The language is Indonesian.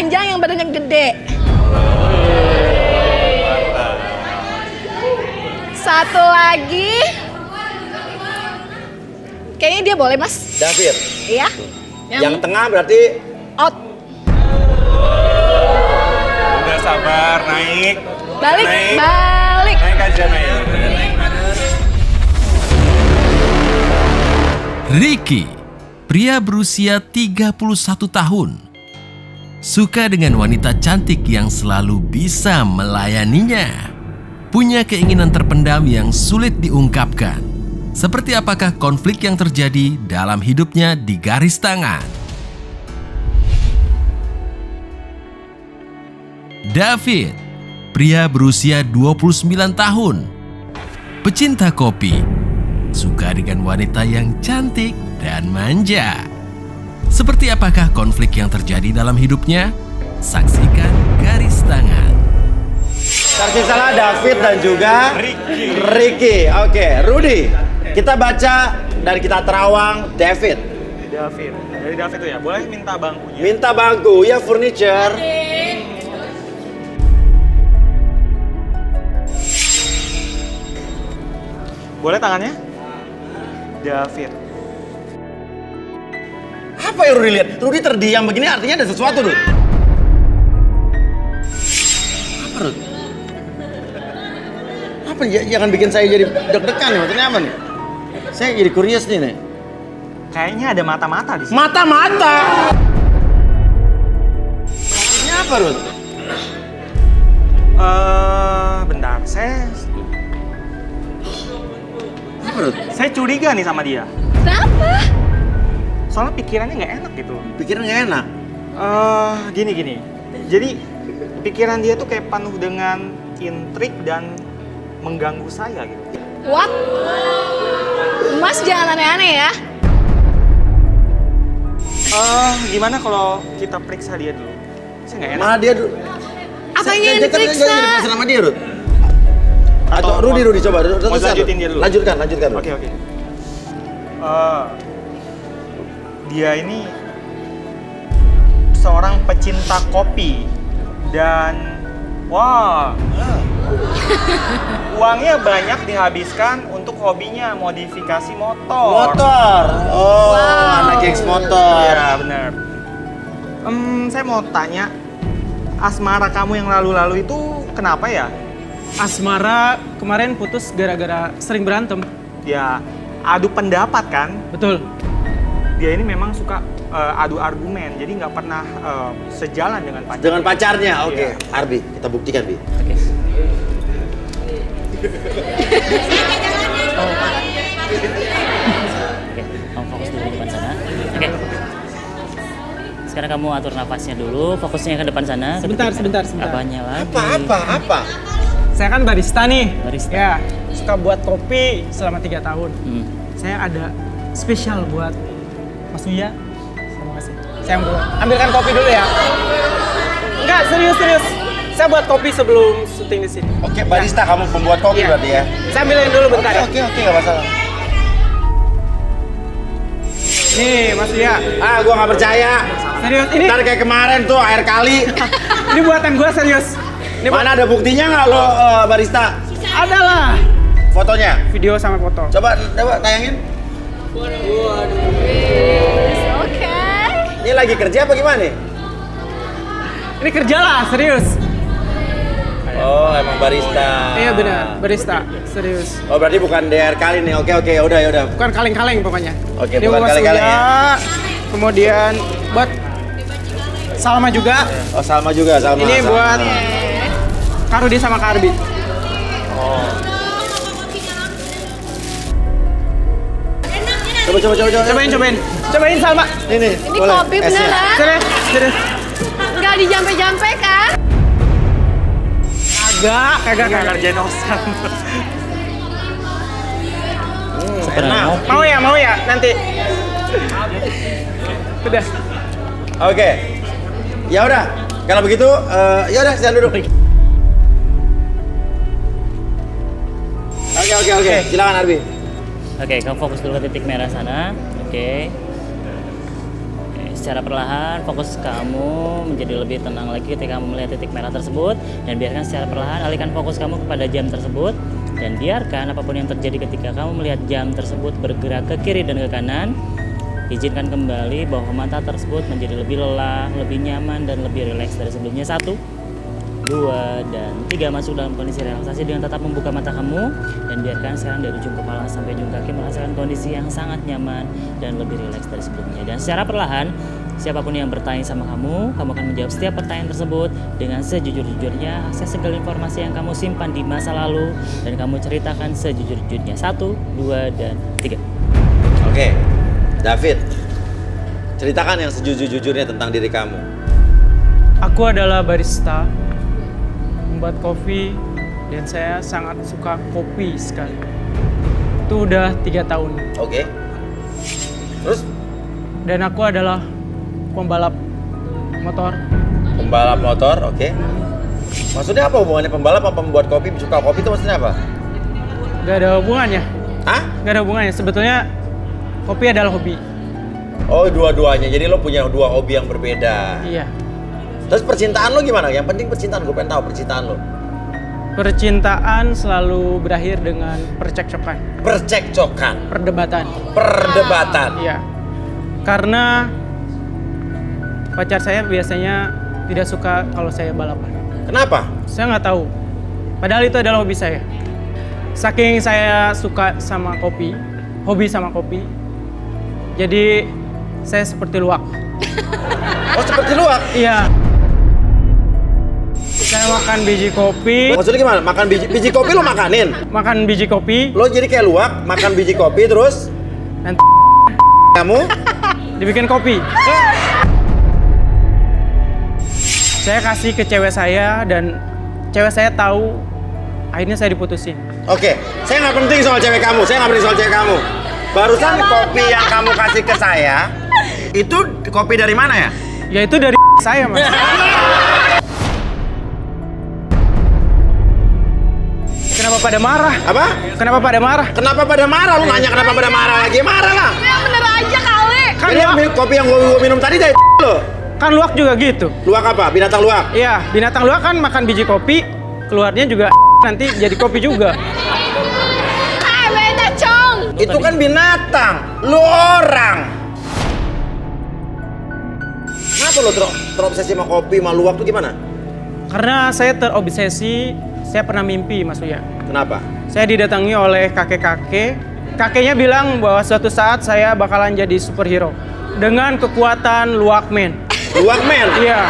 panjang, yang badannya gede. Satu lagi. Kayaknya dia boleh, Mas. David. Iya. Yang tengah berarti out. Udah sabar, naik. Balik, Naik. balik. Naik aja, naik. Ricky, pria berusia 31 tahun. Suka dengan wanita cantik yang selalu bisa melayaninya. Punya keinginan terpendam yang sulit diungkapkan. Seperti apakah konflik yang terjadi dalam hidupnya di garis tangan? David, pria berusia 29 tahun. Pecinta kopi, suka dengan wanita yang cantik dan manja. Seperti apakah konflik yang terjadi dalam hidupnya? Saksikan garis tangan. Saksi salah David dan juga Ricky. Oke, Rudy. Kita baca dan kita terawang David. David. Dari David tuh ya, boleh minta bangkunya. Minta bangku ya furniture. Boleh tangannya? David. Apa yang Rudy lihat? Rudy terdiam begini artinya ada sesuatu, Rud. Apa, Rud? Apa? Jangan bikin saya jadi deg-degan nih. Maksudnya apa nih? Saya jadi curious nih. Kayaknya ada mata-mata di sini. Mata-mata. Maksudnya apa, Rud? Bentar. Apa, Rud? Saya curiga nih sama dia. Kenapa? Soalnya pikirannya nggak enak gitu. Pikiran nggak enak. Gini. Jadi pikiran dia tuh kayak penuh dengan intrik dan mengganggu saya gitu. What? Mas jangan aneh-aneh ya. Gimana kalau kita periksa dia dulu? Saya nggak enak. Mana dia, Rud? Apanya yang Jangan diperiksa? diperiksa sama dia, Rud. Atau Atau Rudy coba. mau lanjutin dia dulu? Lanjutkan. Rud. Oke. Dia ini seorang pecinta kopi dan uangnya banyak dihabiskan untuk hobinya modifikasi motor. Motor. Oh, anak gengs motor. Iya benar. Saya mau tanya, asmara kamu yang lalu-lalu itu kenapa ya? Asmara kemarin putus gara-gara sering berantem. Ya adu pendapat kan? Betul. Dia ini memang suka adu argumen, jadi nggak pernah sejalan dengan pacarnya. Dengan pacarnya, oke. Iya. Arbi, kita buktikan, Bi. Oke. Oke, kamu fokus dulu di depan sana. Oke. Sekarang kamu atur nafasnya dulu, fokusnya ke depan sana. Sebentar. Apanya lagi? Apa? Saya kan barista nih. Barista. Ya, suka buat kopi selama 3 tahun. Hmm. Saya ada spesial buat Mas Uya. Terima kasih. Saya ambilkan kopi dulu ya. Enggak, serius. Saya buat kopi sebelum syuting di sini. Oke, barista kamu pembuat kopi Iya. berarti ya? Saya ambilin dulu bentar ya. Oke, nggak masalah. Nih, Mas Uya. Gua nggak percaya. Serius, ini Ntar kayak kemarin tuh air kali. ini buatan gua serius. Ini Mana ada buktinya nggak lo barista? ada lah. Fotonya? Video sama foto. Coba tayangin. Oke. Ini lagi kerja apa gimana nih? Ini kerja lah, serius. Oh, emang barista. Iya benar, barista, serius. Oh, berarti bukan DR kali nih. Oke, yaudah. Bukan kaleng-kaleng pokoknya. Oke, Ini bukan buat Mas kaleng-kaleng Uya, ya. Kemudian buat Salma juga. Oh, Salma juga, Salma. Ini buat Kak Rudi sama Kak Arbi. Cobain Salma. Ini Ini kopi beneran? Serius. Nggak dijampe-jampe kan? Kagak. Ngerjain Osan. Enak. Mau ya nanti. Udah. Oke. Ya udah. Kalau begitu, ya udah saya duduk. Oke. Silakan Arbi. Oke, kamu fokus dulu ke titik merah sana. Oke. secara perlahan fokus kamu menjadi lebih tenang lagi ketika kamu melihat titik merah tersebut, dan biarkan secara perlahan alihkan fokus kamu kepada jam tersebut, dan biarkan apapun yang terjadi ketika kamu melihat jam tersebut bergerak ke kiri dan ke kanan. Izinkan kembali bahwa mata tersebut menjadi lebih lelah, lebih nyaman, dan lebih rileks dari sebelumnya. 1, 2, dan 3. Masuk dalam kondisi relaksasi dengan tetap membuka mata kamu, dan biarkan sekarang dari ujung kepala sampai ujung kaki merasakan kondisi yang sangat nyaman dan lebih rileks dari sebelumnya. Dan secara perlahan, siapapun yang bertanya sama kamu akan menjawab setiap pertanyaan tersebut dengan sejujur-jujurnya. Akses segala informasi yang kamu simpan di masa lalu dan kamu ceritakan sejujur-jujurnya. 1, 2, dan 3. Oke, David, ceritakan yang sejujur-jujurnya tentang diri kamu. Aku adalah barista, membuat kopi, dan saya sangat suka kopi sekali. Itu udah 3 tahun. Oke. Terus? Dan aku adalah pembalap motor. Pembalap motor, oke. Maksudnya apa hubungannya pembalap apa membuat kopi? Suka kopi itu maksudnya apa? Gak ada hubungannya. Hah? Gak ada hubungannya. Sebetulnya kopi adalah hobi. Oh, dua-duanya. Jadi lo punya 2 hobi yang berbeda. Iya. Terus percintaan lo gimana? Yang penting percintaan, gue pengen tahu percintaan lo. Percintaan selalu berakhir dengan percekcokan, Percekcokan, perdebatan. perdebatan. Iya. Karena pacar saya biasanya tidak suka kalau saya balapan. Kenapa? Saya nggak tahu. Padahal itu adalah hobi saya. Saking saya suka sama kopi, hobi sama kopi, jadi saya seperti luwak. Oh, seperti luwak? Iya. Saya makan biji kopi, Maksudnya gimana? Makan biji kopi lo makanin? makan biji kopi, Lo jadi kayak luwak, makan biji kopi terus dan kamu dibikin kopi. Saya kasih ke cewek saya dan cewek saya tahu, akhirnya saya diputusin. Oke, saya nggak penting soal cewek kamu. Saya nggak penting soal cewek kamu. Barusan kopi yang kamu kasih ke saya, itu kopi dari mana ya? Ya itu dari saya, Mas. Kenapa pada marah? Apa? Kenapa pada marah? Kenapa pada marah? Lu nanya kenapa pada marah lagi? Marah lah. Ya bener aja kali. Kan Jadi yang luwak, kopi yang gua minum tadi dari lo. kan luwak juga gitu. Luwak apa? Binatang luwak? Iya, binatang luwak kan makan biji kopi, keluarnya juga nanti jadi kopi juga. Beda cong. Itu kan binatang. Lu orang. Kenapa lo terobsesi sama kopi, sama luwak tuh gimana? Karena saya terobsesi, saya pernah mimpi, Mas Uya. Kenapa? Saya didatangi oleh kakek-kakek. Kakeknya bilang bahwa suatu saat saya bakalan jadi superhero dengan kekuatan luwakman. Luwak men? Iya.